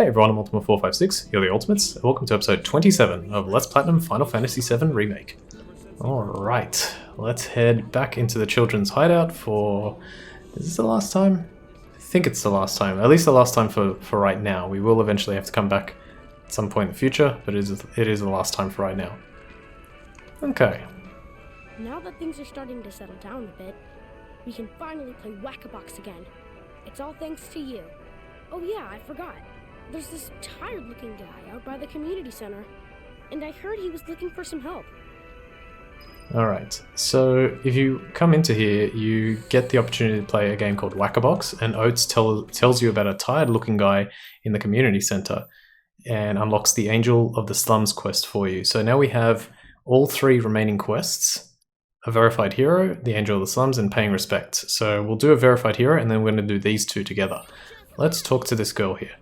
Hey everyone, I'm Ultima456, you're the Ultimates, and welcome to episode 27 of Let's Platinum Final Fantasy VII Remake. Alright, let's head back into the children's hideout for... Is this the last time? I think it's the last time, at least the last time for right now. We will eventually have to come back at some point in the future, but it is the last time for right now. Okay. Now that things are starting to settle down a bit, we can finally play Whack-A-Box again. It's all thanks to you. Oh yeah, I forgot. There's this tired-looking guy out by the community center, and I heard he was looking for some help. Alright, so if you come into here, you get the opportunity to play a game called Whack-A-Box, and Oates tells you about a tired-looking guy in the community center, and unlocks the Angel of the Slums quest for you. So now we have all three remaining quests: a verified hero, the Angel of the Slums, and paying respect. So we'll do a verified hero, and then we're going to do these two together. Let's talk to this girl here.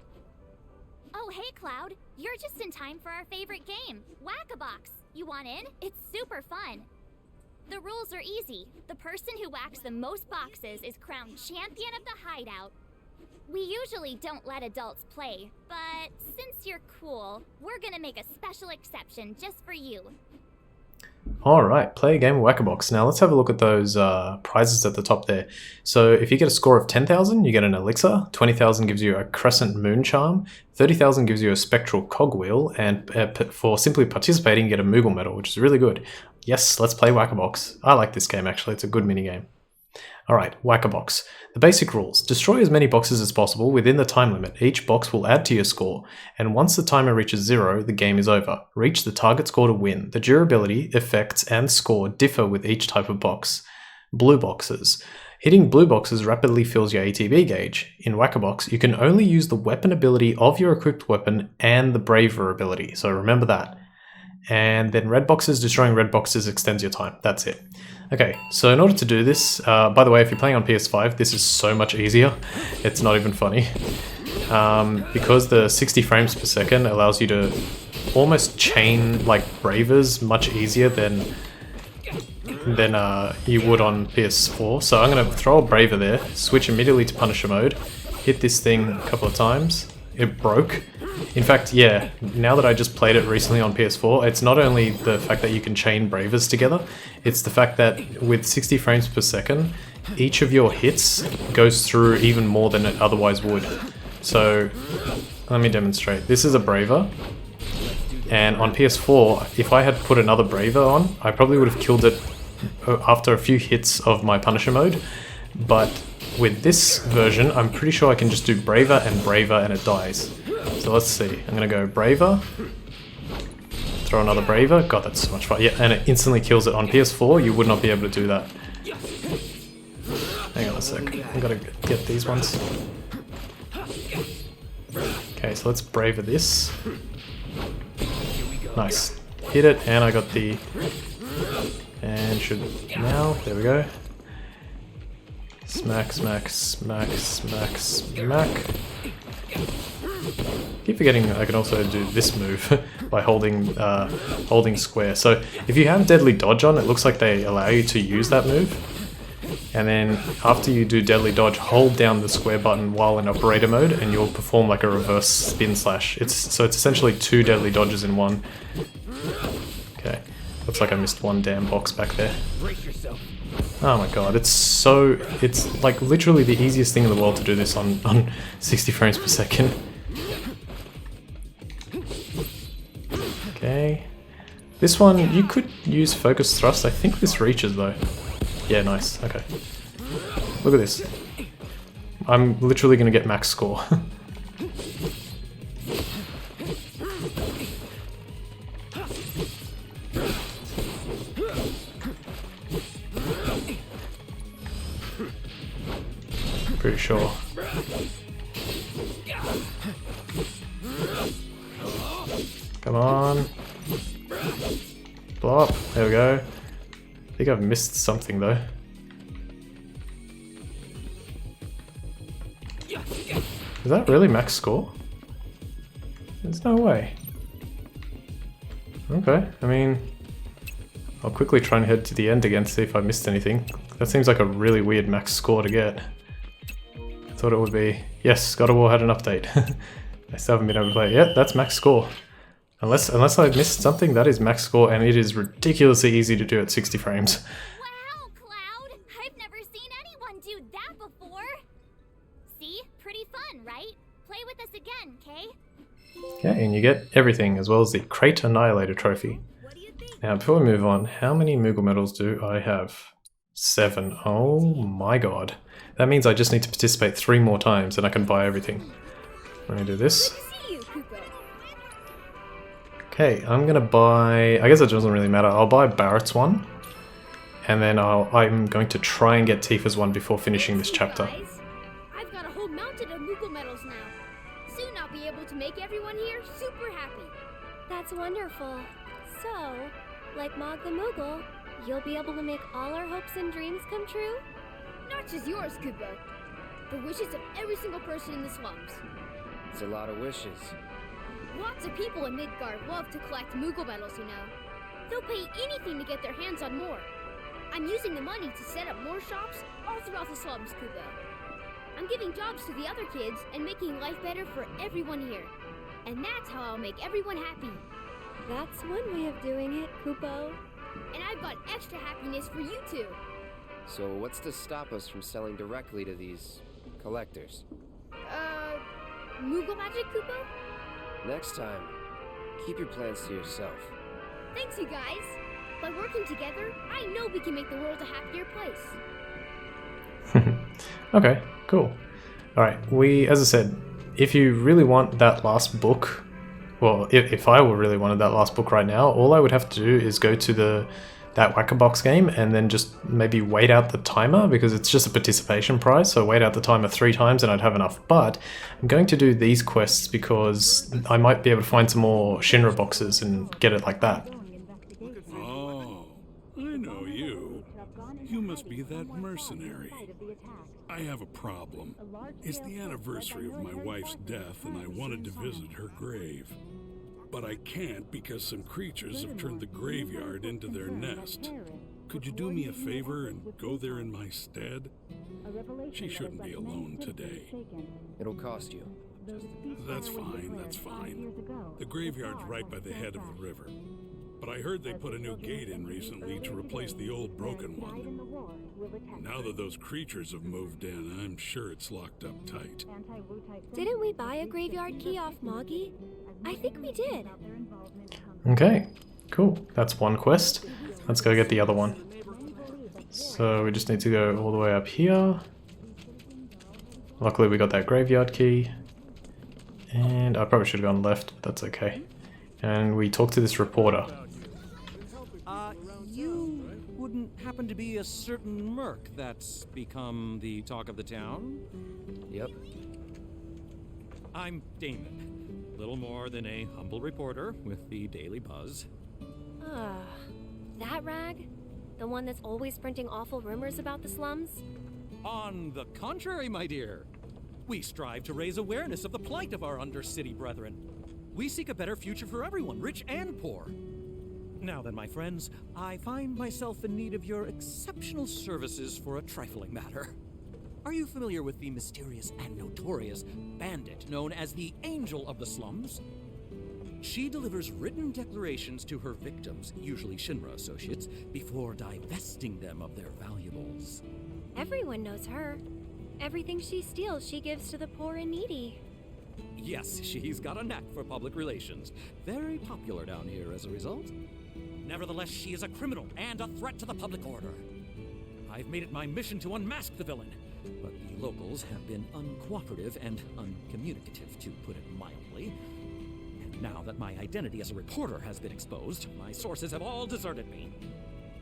Cloud, you're just in time for our favorite game, Whack-A-Box. You want in? It's super fun. The rules are easy. The person who whacks the most boxes is crowned champion of the hideout. We usually don't let adults play, but since you're cool, we're gonna make a special exception just for you. Alright, play a game of Whack-A-Box. Now let's have a look at those prizes at the top there. So if you get a score of 10,000, you get an elixir, 20,000 gives you a crescent moon charm, 30,000 gives you a spectral cogwheel, and for simply participating you get a Moogle medal, which is really good. Yes, let's play Whack-A-Box. I like this game actually, it's a good minigame. Alright, Whack-A-Box. The basic rules. Destroy as many boxes as possible within the time limit. Each box will add to your score, and once the timer reaches 0, the game is over. Reach the target score to win. The durability, effects, and score differ with each type of box. Blue boxes. Hitting blue boxes rapidly fills your ATB gauge. In Whack-A-Box, you can only use the weapon ability of your equipped weapon and the braver ability, so remember that. And then red boxes, destroying red boxes extends your time. That's it. Okay, so in order to do this, by the way, if you're playing on PS5, this is so much easier. It's not even funny. Because the 60 frames per second allows you to almost chain like bravers much easier than you would on PS4. So I'm going to throw a braver there, switch immediately to Punisher mode, hit this thing a couple of times. It broke. In fact, yeah, now that I just played it recently on PS4, it's not only the fact that you can chain bravers together, it's the fact that with 60 frames per second, each of your hits goes through even more than it otherwise would. So, let me demonstrate. This is a braver, and on PS4, if I had put another braver on, I probably would have killed it after a few hits of my Punisher mode, but with this version, I'm pretty sure I can just do braver and it dies. So let's see, I'm gonna go braver, throw another braver, god that's so much fun, yeah, and it instantly kills it. On PS4 you would not be able to do that. Hang on a sec, I gotta get these ones. Okay, so let's braver this. Nice, hit it, and I got the, and should, now, there we go. Smack, smack, smack, smack, smack. Keep forgetting I can also do this move by holding square. So if you have Deadly Dodge on, it looks like they allow you to use that move. And then after you do Deadly Dodge, hold down the square button while in operator mode and you'll perform like a reverse spin slash. So it's essentially two Deadly Dodges in one. Okay, looks like I missed one damn box back there. Oh my god, it's like literally the easiest thing in the world to do this on 60 frames per second. Okay. This one, you could use focus thrust. I think this reaches though. Yeah, nice. Okay. Look at this. I'm literally going to get max score. Pretty sure. Come on. Blow up. There we go. I think I've missed something though. Is that really max score? There's no way. Okay, I mean, I'll quickly try and head to the end again to see if I missed anything. That seems like a really weird max score to get. I thought it would be... Yes, God of War had an update. I still haven't been able to play it yet. That's max score. Unless I missed something, that is max score, and it is ridiculously easy to do at 60 frames. Wow, Cloud! I've never seen anyone do that before! See? Pretty fun, right? Play with us again, Kay? Okay, and you get everything, as well as the Crate Annihilator trophy. What do you think? Now, before we move on, how many Moogle medals do I have? 7. Oh my god. That means I just need to participate 3 more times and I can buy everything. Let me do this. Good to see you, Koopa. Okay, I'm gonna buy... I guess it doesn't really matter. I'll buy Barrett's one. And then I'm going to try and get Tifa's one before finishing this chapter. Guys, I've got a whole mountain of Moogle medals now. Soon I'll be able to make everyone here super happy. That's wonderful. So, like Mog the Moogle, you'll be able to make all our hopes and dreams come true? Not just yours, Koopa. The wishes of every single person in the slums. It's a lot of wishes. Lots of people in Midgard love to collect Moogle medals, you know. They'll pay anything to get their hands on more. I'm using the money to set up more shops all throughout the slums, Koopa. I'm giving jobs to the other kids and making life better for everyone here. And that's how I'll make everyone happy. That's one way of doing it, Koopo. And I've got extra happiness for you too. So what's to stop us from selling directly to these collectors? Moogle magic, Koopa? Next time, keep your plans to yourself. Thanks, you guys. By working together, I know we can make the world a happier place. Okay, cool. Alright, as I said, if you really want that last book, well, if I really wanted that last book right now, all I would have to do is go to that Whack-A-Box game and then just maybe wait out the timer, because it's just a participation prize, so wait out the timer 3 times and I'd have enough. But I'm going to do these quests because I might be able to find some more Shinra boxes and get it like that. Oh, I know you. You must be that mercenary. I have a problem. It's the anniversary of my wife's death and I wanted to visit her grave. But I can't because some creatures have turned the graveyard into their nest. Could you do me a favor and go there in my stead? She shouldn't be alone today. It'll cost you. That's fine, that's fine. The graveyard's right by the head of the river. But I heard they put a new gate in recently to replace the old broken one. Now that those creatures have moved in, I'm sure it's locked up tight. Didn't we buy a graveyard key off Moggy? I think we did. Okay, cool. That's one quest. Let's go get the other one. So we just need to go all the way up here. Luckily we got that graveyard key. And I probably should have gone left, but that's okay. And we talk to this reporter. You wouldn't happen to be a certain merc that's become the talk of the town? Yep. I'm Damon, little more than a humble reporter with the Daily Buzz. That rag? The one that's always printing awful rumors about the slums? On the contrary, my dear. We strive to raise awareness of the plight of our undercity brethren. We seek a better future for everyone, rich and poor. Now then, my friends, I find myself in need of your exceptional services for a trifling matter. Are you familiar with the mysterious and notorious bandit known as the Angel of the Slums? She delivers written declarations to her victims, usually Shinra associates, before divesting them of their valuables. Everyone knows her. Everything she steals, she gives to the poor and needy. Yes, she's got a knack for public relations. Very popular down here as a result. Nevertheless, she is a criminal and a threat to the public order. I've made it my mission to unmask the villain, but the locals have been uncooperative and uncommunicative, to put it mildly. And now that my identity as a reporter has been exposed, my sources have all deserted me.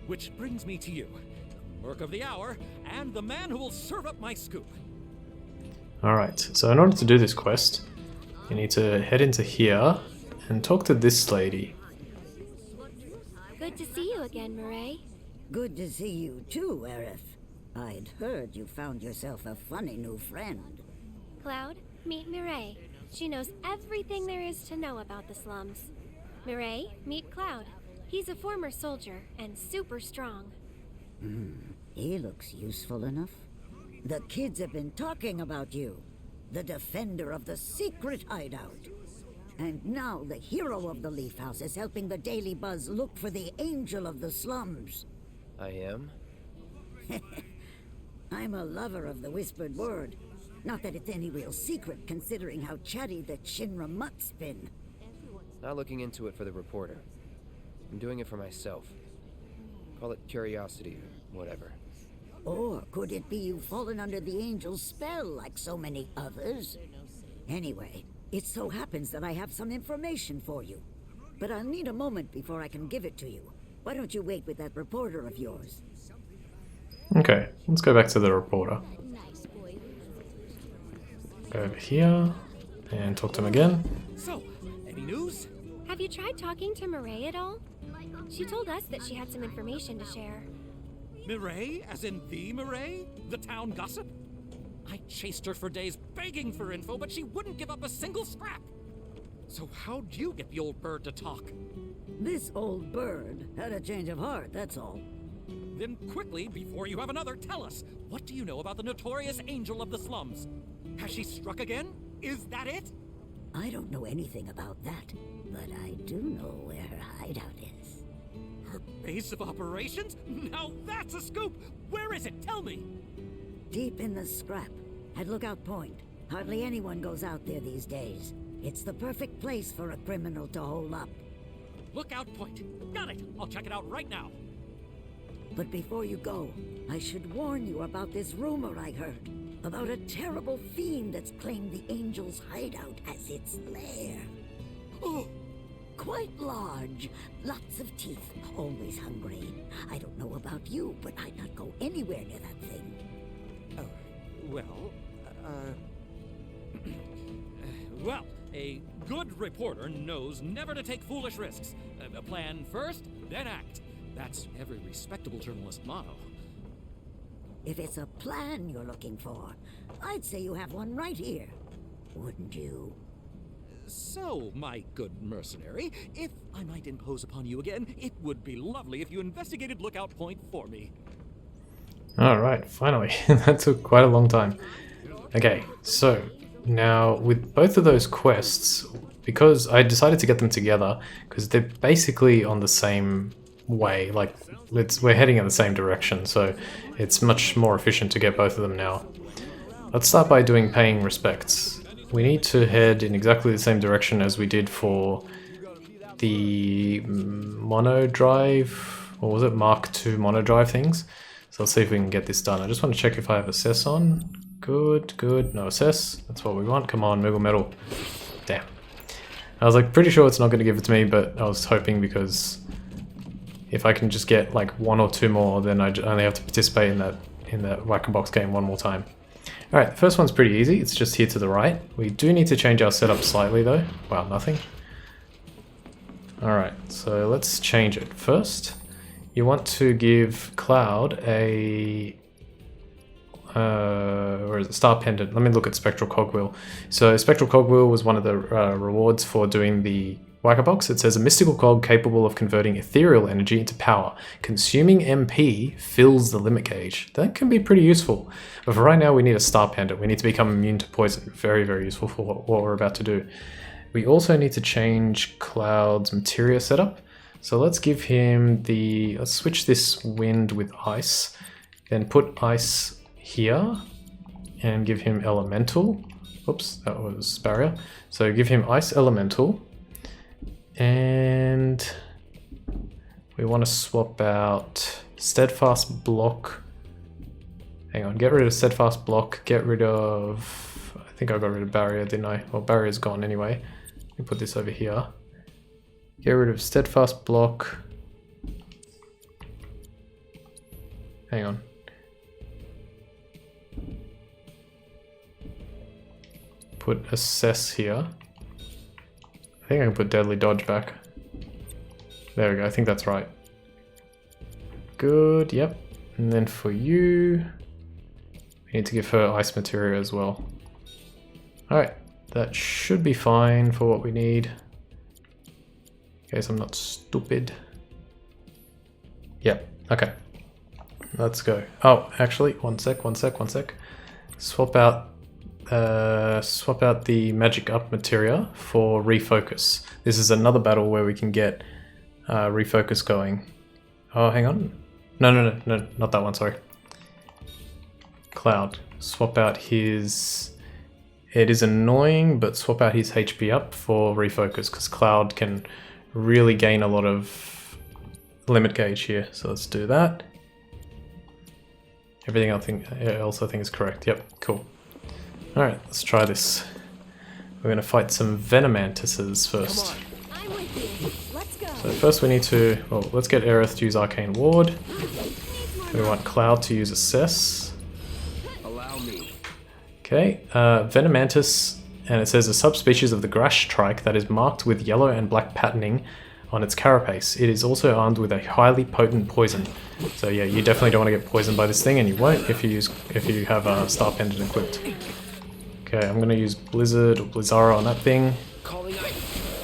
Which brings me to you, the merc of the hour, and the man who will serve up my scoop. Alright, so in order to do this quest, you need to head into here and talk to this lady. Good to see you again, Murray. Good to see you too, Aerith. I'd heard you found yourself a funny new friend. Cloud, meet Murray. She knows everything there is to know about the slums. Murray, meet Cloud. He's a former soldier and super strong. He looks useful enough. The kids have been talking about you. the defender of the secret hideout. And now the hero of the Leaf House is helping the Daily Buzz look for the Angel of the Slums. I am? I'm a lover of the whispered word. Not that it's any real secret, considering how chatty the Shinra mutt's been. Not looking into it for the reporter. I'm doing it for myself. Call it curiosity or whatever. Or could it be you've fallen under the Angel's spell like so many others? Anyway, it so happens that I have some information for you. But I'll need a moment before I can give it to you. Why don't you wait with that reporter of yours? Okay, let's go back to the reporter. Go over here and talk to him again. So, any news? Have you tried talking to Mireille at all? She told us that she had some information to share. Mireille, as in the Mireille? The town gossip? I chased her for days begging for info, but she wouldn't give up a single scrap. So how'd you get the old bird to talk? This old bird had a change of heart, that's all. Then quickly, before you have another, tell us, what do you know about the notorious Angel of the Slums? Has she struck again? Is that it? I don't know anything about that, but I do know where her hideout is. Her base of operations? Now that's a scoop! Where is it? Tell me! Deep in the scrap, at Lookout Point. Hardly anyone goes out there these days. It's the perfect place for a criminal to hole up. Lookout Point. Got it! I'll check it out right now. But before you go, I should warn you about this rumor I heard. About a terrible fiend that's claimed the Angel's hideout as its lair. Oh! Quite large, lots of teeth, always hungry. I don't know about you, but I'd not go anywhere near that thing. Well, well, a good reporter knows never to take foolish risks. Plan first, then act. That's every respectable journalist motto. If it's a plan you're looking for, I'd say you have one right here. Wouldn't you? So, my good mercenary, if I might impose upon you again, it would be lovely if you investigated Lookout Point for me. Alright, finally. That took quite a long time. Okay, so now with both of those quests, because I decided to get them together, because they're basically on the same way, like we're heading in the same direction, so it's much more efficient to get both of them now. Let's start by doing paying respects. We need to head in exactly the same direction as we did for the mono drive, or was it Mark II mono drive things? So let's see if we can get this done. I just want to check if I have assess on. Good, good, no assess. That's what we want. Come on, Moogle Metal. Damn. I was like pretty sure it's not going to give it to me, but I was hoping because if I can just get like one or two more, then I only have to participate in that Whack-a-Box game one more time. Alright, the first one's pretty easy. It's just here to the right. We do need to change our setup slightly though. Wow, nothing. Alright, so let's change it. First, you want to give Cloud a... or is it Star Pendant? Let me look at Spectral Cogwheel. So Spectral Cogwheel was one of the rewards for doing the Whack-a-Box. It says a mystical cog capable of converting ethereal energy into power. Consuming MP fills the limit gauge. That can be pretty useful. But for right now, we need a Star Pendant. We need to become immune to poison. Very, very useful for what we're about to do. We also need to change Cloud's materia setup. So let's give him the... Let's switch this wind with ice. Then put ice here. And give him elemental. Oops, that was barrier. So give him ice elemental. And we want to swap out steadfast block. Hang on, get rid of steadfast block, get rid of... I think I got rid of barrier, didn't I? Well, barrier's gone anyway. Let me put this over here. Get rid of steadfast block. Hang on. Put assess here. I think I can put deadly dodge back. There we go, I think that's right. Good, yep. And then for you, we need to give her ice materia as well. Alright, that should be fine for what we need. In case I'm not stupid. Yep, okay. Let's go. Oh, actually, one sec. Swap out swap out the magic up materia for refocus. This is another battle where we can get refocus going. Oh, hang on. No, not that one, sorry. Cloud. Swap out his... It is annoying, but swap out his HP up for refocus, because Cloud can really gain a lot of limit gauge here. So let's do that. Everything else I think is correct. Yep, cool. Alright, let's try this. We're going to fight some Venom Mantises first. I'm with you. Let's go. So first we need to... Well, let's get Aerith to use Arcane Ward. We want Cloud to use Assess. Allow me. Okay, Venom Mantis, and it says a subspecies of the grass trike that is marked with yellow and black patterning on its carapace. It is also armed with a highly potent poison. So yeah, you definitely don't want to get poisoned by this thing, and you won't if you have Star Pendant equipped. Okay, I'm gonna use Blizzard or Blizzara on that thing.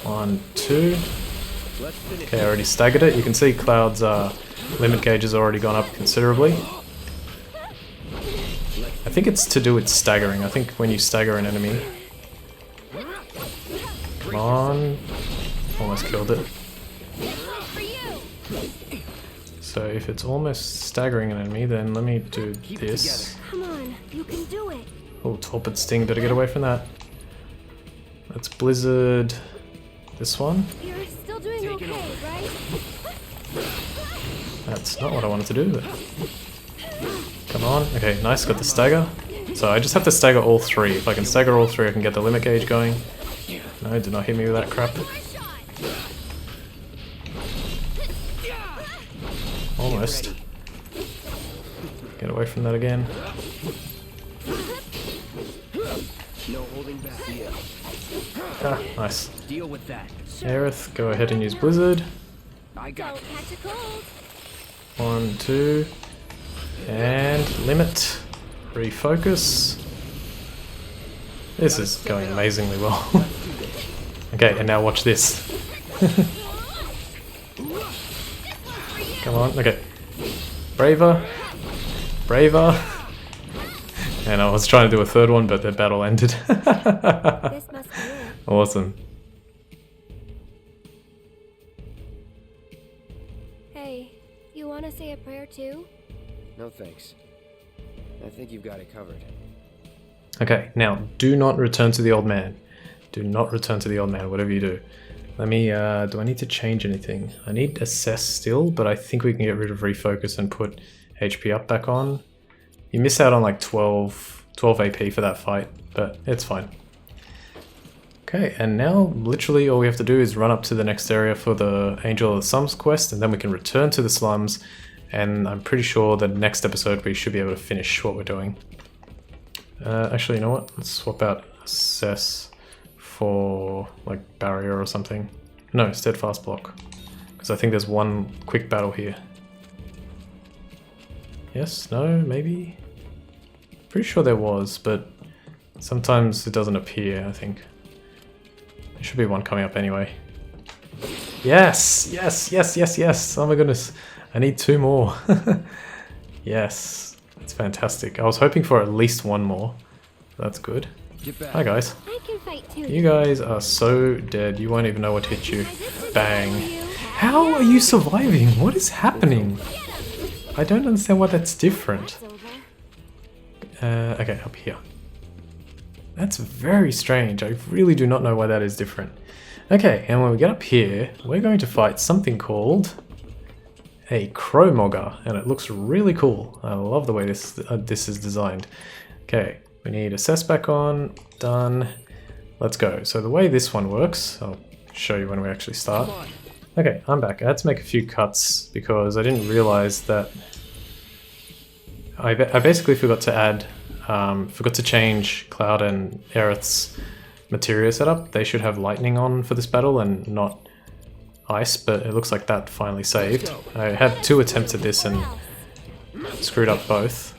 1, 2. Okay, I already staggered it. You can see Cloud's limit gauge has already gone up considerably. I think it's to do with staggering. I think when you stagger an enemy... Come on. Almost killed it. So if it's almost staggering an enemy, then let me do this. Come on, you can do it. Oh, Torpid Sting, better get away from that. Let's Blizzard this one. You're still doing okay, right? That's not what I wanted to do. But... Come on. Okay, nice, got the stagger. So I just have to stagger all three. If I can stagger all three, I can get the limit gauge going. No, do not hit me with that crap. Almost. Get away from that again. No holding back. Ah, nice. Deal with that. Aerith, go ahead and use Blizzard. I got Don't catch a cold. 1, 2. And limit. Refocus. This is going amazingly well. Okay, and now watch this. Come on, okay. Braver. Braver. And I was trying to do a third one, but the battle ended. This must be it. Awesome. Hey, you want to say a prayer too? No thanks. I think you've got it covered. Okay, now do not return to the old man. Do not return to the old man, whatever you do. Let me, do I need to change anything? I need Assess still, but I think we can get rid of Refocus and put HP up back on. You miss out on like 12 AP for that fight, but it's fine. Okay, and now literally all we have to do is run up to the next area for the Angel of the Slums quest, and then we can return to the slums, and I'm pretty sure the next episode we should be able to finish what we're doing. Actually, you know what? Let's swap out Assess for like Barrier or something. No, Steadfast Block. Because I think there's one quick battle here. Yes? No? Maybe? Pretty sure there was, but sometimes it doesn't appear, I think. There should be one coming up anyway. Yes! Yes! Yes! Yes! Yes! Oh my goodness. I need 2 more. Yes. That's fantastic. I was hoping for at least 1 more. That's good. Hi guys. I can fight too. You guys are so dead. You won't even know what hit you. Bang. How are you surviving? What is happening? I don't understand why that's different. Okay, up here. That's very strange. I really do not know why that is different. Okay, and when we get up here, we're going to fight something called a Crowmogger, and it looks really cool. I love the way this is designed. Okay, we need Assess back on. Done. Let's go. So the way this one works, I'll show you when we actually start. Okay, I'm back. I had to make a few cuts because I didn't realize that I basically forgot to add, forgot to change Cloud and Aerith's materia setup. They should have lightning on for this battle and not ice, but it looks like that finally saved. I had 2 attempts at this and screwed up both.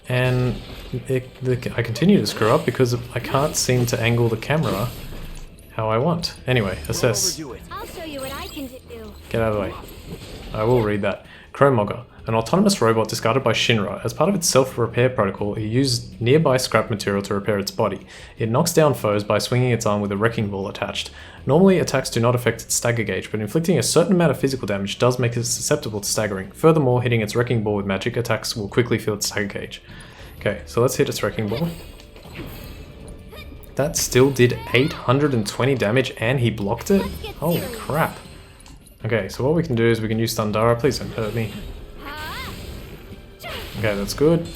And I continue to screw up because I can't seem to angle the camera how I want. Anyway, Assess. I'll show you what I can do. Get out of the way. I will read that. Chromogger, an autonomous robot discarded by Shinra. As part of its self-repair protocol, it used nearby scrap material to repair its body. It knocks down foes by swinging its arm with a wrecking ball attached. Normally, attacks do not affect its stagger gauge, but inflicting a certain amount of physical damage does make it susceptible to staggering. Furthermore, hitting its wrecking ball with magic attacks will quickly fill its stagger gauge. Okay, so let's hit its wrecking ball. That still did 820 damage and he blocked it? Holy crap. Okay, so what we can do is we can use Thundara. Please don't hurt me. Okay, that's good.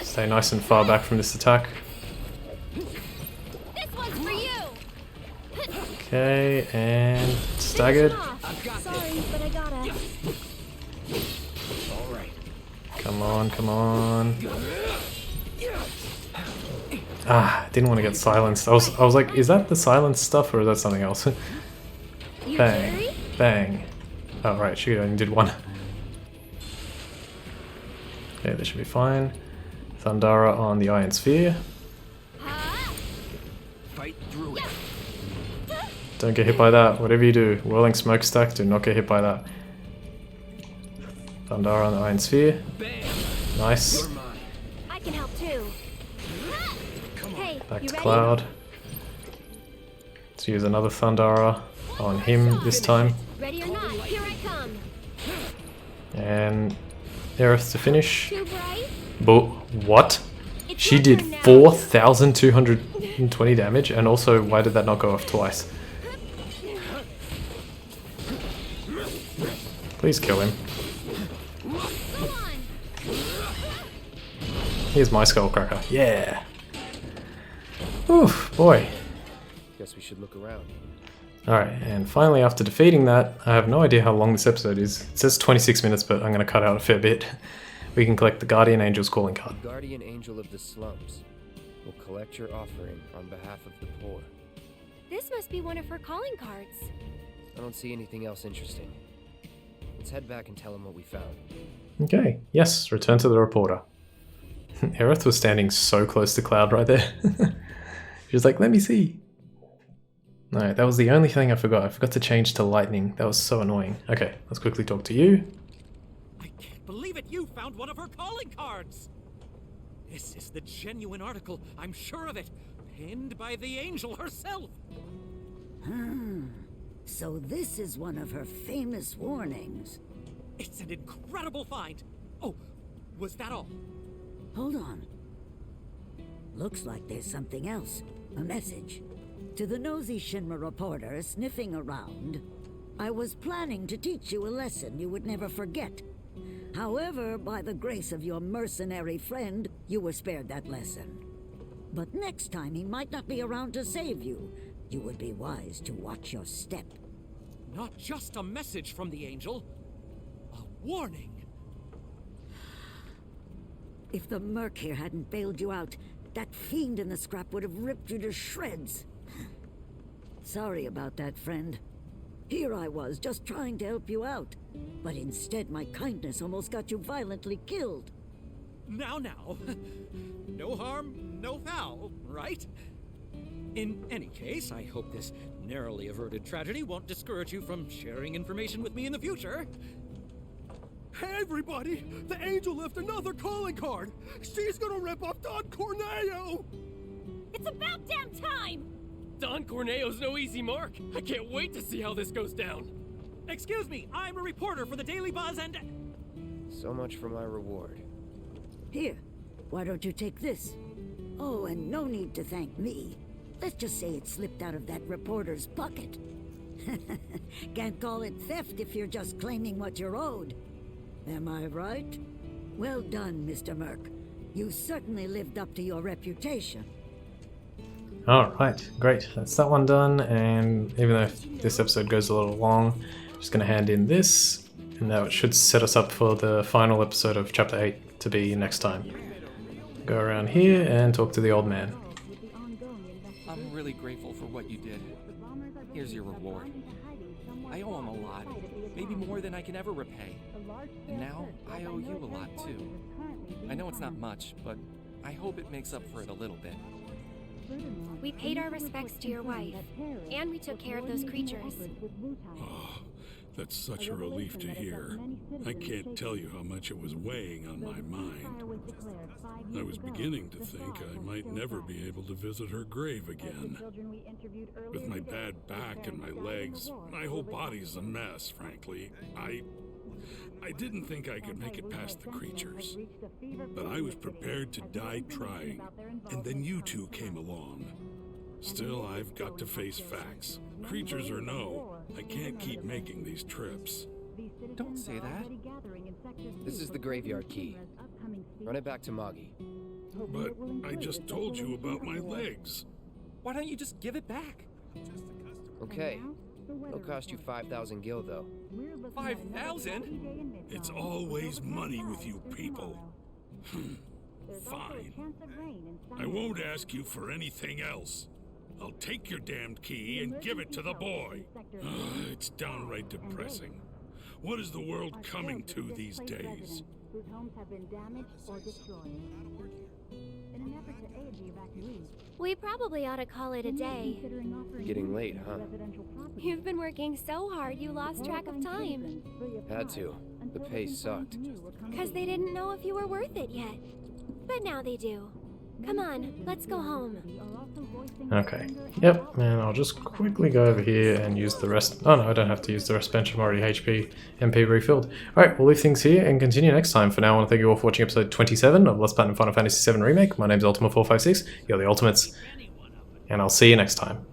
Stay nice and far back from this attack. This one's for you. Okay, and staggered. Sorry, but I gotta. Come on, come on. Ah, didn't want to get silenced. I was like, is that the silence stuff or is that something else? Bang. Bang. Oh, right, she only did one. Okay, this should be fine. Thundara on the Iron Sphere. Fight through it. Don't get hit by that. Whatever you do, Whirling Smokestack, do not get hit by that. Thundara on the Iron Sphere. Nice. I can help too. Hey, Back you to ready? Cloud. Let's use another Thundara on him this time. Ready or not, here I come. And Aerith to finish. Too bright? But what? It's She your did turn now. 4,220 damage, and also why did that not go off twice? Please kill him. Go on. Here's my Skullcracker. Yeah. Oof, boy. Guess we should look around. Alright, and finally after defeating that, I have no idea how long this episode is. It says 26 minutes, but I'm going to cut out a fair bit. We can collect the Guardian Angel's calling card. Guardian Angel of the Slums will collect your offering on behalf of the poor. This must be one of her calling cards. I don't see anything else interesting. Let's head back and tell him what we found. Okay, yes, return to the reporter. Aerith was standing so close to Cloud right there. She was like, let me see. No, that was the only thing I forgot. I forgot to change to lightning. That was so annoying. Okay, let's quickly talk to you. I can't believe it! You found one of her calling cards! This is the genuine article, I'm sure of it. Pinned by the angel herself! So this is one of her famous warnings. It's an incredible find! Oh, was that all? Hold on. Looks like there's something else. A message. To the nosy Shinra reporter sniffing around, I was planning to teach you a lesson you would never forget. However, by the grace of your mercenary friend, you were spared that lesson. But next time he might not be around to save you. You would be wise to watch your step. Not just a message from the angel, a warning. If the Merc here hadn't bailed you out, that fiend in the scrap would have ripped you to shreds. Sorry about that, friend. Here I was, just trying to help you out. But instead, my kindness almost got you violently killed. Now. No harm, no foul, right? In any case, I hope this narrowly averted tragedy won't discourage you from sharing information with me in the future. Hey everybody! The angel left another calling card! She's gonna rip off Don Corneo! It's about damn time! Don Corneo's no easy mark. I can't wait to see how this goes down. Excuse me, I'm a reporter for the Daily Buzz and... So much for my reward. Here, why don't you take this? Oh, and no need to thank me. Let's just say it slipped out of that reporter's pocket. Can't call it theft if you're just claiming what you're owed. Am I right? Well done, Mr. Merc. You certainly lived up to your reputation. Alright, great. That's that one done, and even though this episode goes a little long, I'm just going to hand in this, and now it should set us up for the final episode of Chapter 8 to be next time. Go around here and talk to the old man. I'm really grateful for what you did. Here's your reward. I owe him a lot, maybe more than I can ever repay. And now I owe you a lot too. I know it's not much, but I hope it makes up for it a little bit. We paid our respects to your wife, and we took care of those creatures. That's such a relief to hear. I can't tell you how much it was weighing on my mind. I was beginning to think I might never be able to visit her grave again. With my bad back and my legs, my whole body's a mess, frankly. I didn't think I could make it past the creatures. But I was prepared to die trying, and then you two came along. Still, I've got to face facts. Creatures or no, I can't keep making these trips. Don't say that. This is the graveyard key. Run it back to Moggy. But I just told you about my legs. Why don't you just give it back? Okay. It'll cost you 5,000 gil, though. 5,000? It's always money with you people. Fine. I won't ask you for anything else. I'll take your damned key and give it to the boy. It's downright depressing. What is the world coming to these days? Whose homes have been damaged or destroyed. In an effort to aid the evacuees, We probably ought to call it a day. Getting late, huh? You've been working so hard you lost track of time. Had to. The pace sucked. Because they didn't know if you were worth it yet. But now they do. Come on, let's go home. Okay. Yep, and I'll just quickly go over here and use the rest. Oh no, I don't have to use the rest bench. I'm already MP refilled. Alright, we'll leave things here and continue next time. For now, I want to thank you all for watching episode 27 of Let's Platinum Final Fantasy VII Remake. My name's Ultima456. You're the Ultimates. And I'll see you next time.